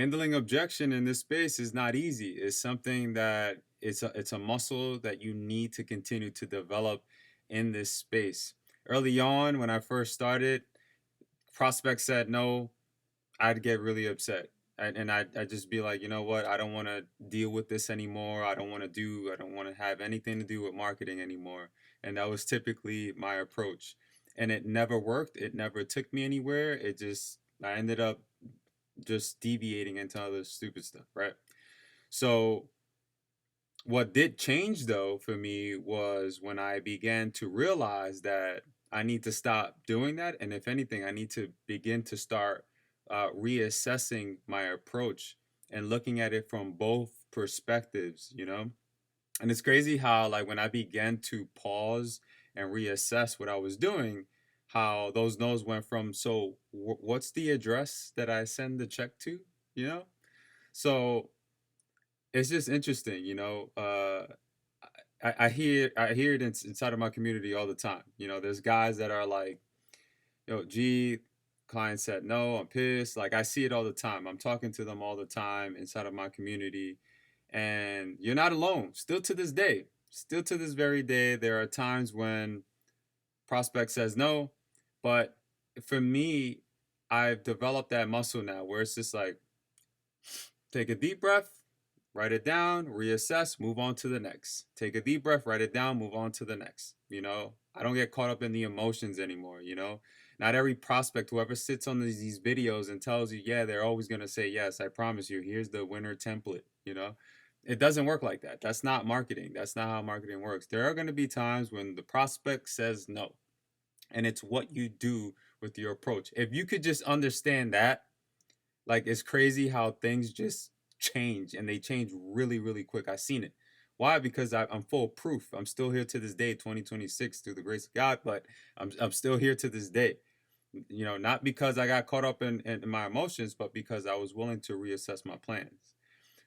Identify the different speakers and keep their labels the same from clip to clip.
Speaker 1: Handling objection in this space is not easy. It's something that it's a muscle that you need to continue to develop in this space. Early on, when I first started, prospects said no, I'd get really upset. I'd just be like, you know what? I don't want to deal with this anymore. I don't want to have anything to do with marketing anymore. And that was typically my approach. And it never worked. It never took me anywhere. I ended up just deviating into other stupid stuff, right? So what did change though for me was when I began to realize that I need to stop doing that, and if anything, I need to begin to start reassessing my approach and looking at it from both perspectives, you know. And it's crazy how, like, when I began to pause and reassess what I was doing, how those no's went from, so what's the address that I send the check to, you know? So it's just interesting, you know. I hear it inside of my community all the time. You know, there's guys that are like, yo, gee, client said no, I'm pissed. Like, I see it all the time. I'm talking to them all the time inside of my community. And you're not alone. Still to this very day, there are times when prospect says no. But for me, I've developed that muscle now where it's just like, take a deep breath, write it down, reassess, move on to the next. Take a deep breath, write it down, move on to the next. You know, I don't get caught up in the emotions anymore. You know, not every prospect, whoever sits on these videos and tells you, yeah, they're always going to say yes, I promise you, here's the winner template. You know, it doesn't work like that. That's not marketing. That's not how marketing works. There are going to be times when the prospect says no, and it's what you do with your approach. If you could just understand that, like, it's crazy how things just change, and they change really, really quick. I've seen it. Why? Because I'm full of proof. I'm still here to this day, 2026, through the grace of God, but I'm still here to this day. You know, not because I got caught up in my emotions, but because I was willing to reassess my plans.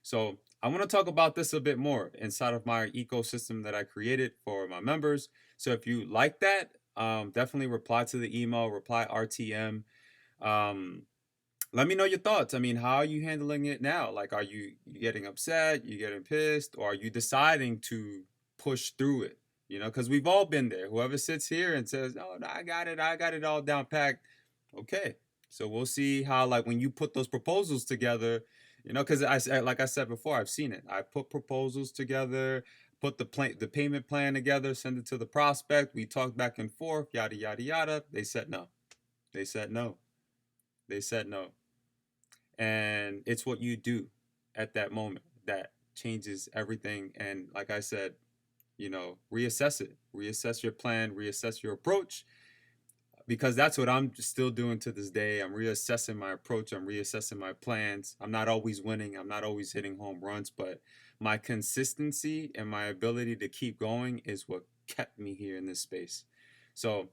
Speaker 1: So I want to talk about this a bit more inside of my ecosystem that I created for my members. So if you like that, definitely reply to the email, reply RTM. Um, Let me know your thoughts. I mean, how are you handling it now? Like, are you getting upset? You getting pissed? Or are you deciding to push through it? You know, because we've all been there. Whoever sits here and says, "No, no, I got it all down packed." Okay, so we'll see how, like, when you put those proposals together, you know, because like I said before, I've seen it. I put proposals together, put the payment plan together, send it to the prospect. We talked back and forth, yada yada yada. They said no. They said no. They said no. And it's what you do at that moment that changes everything. And like I said, you know, reassess it, reassess your plan, reassess your approach, because that's what I'm still doing to this day. I'm reassessing my approach, I'm reassessing my plans. I'm not always winning, I'm not always hitting home runs, but my consistency and my ability to keep going is what kept me here in this space. So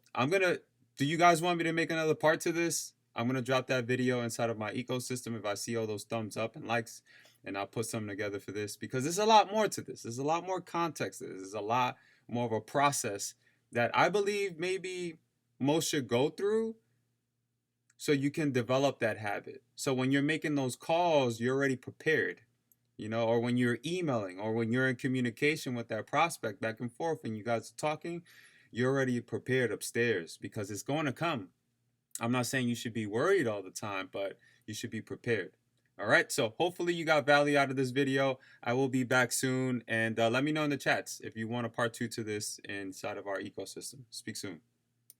Speaker 1: do you guys want me to make another part to this? I'm gonna drop that video inside of my ecosystem if I see all those thumbs up and likes, and I'll put something together for this, because there's a lot more to this. There's a lot more context. There's a lot more of a process that I believe maybe most should go through, so you can develop that habit. So when you're making those calls, you're already prepared, you know, or when you're emailing or when you're in communication with that prospect back and forth and you guys are talking, you're already prepared upstairs, because it's going to come. I'm not saying you should be worried all the time, but you should be prepared. All right. So hopefully you got value out of this video. I will be back soon. And let me know in the chats if you want a part two to this inside of our ecosystem. Speak soon.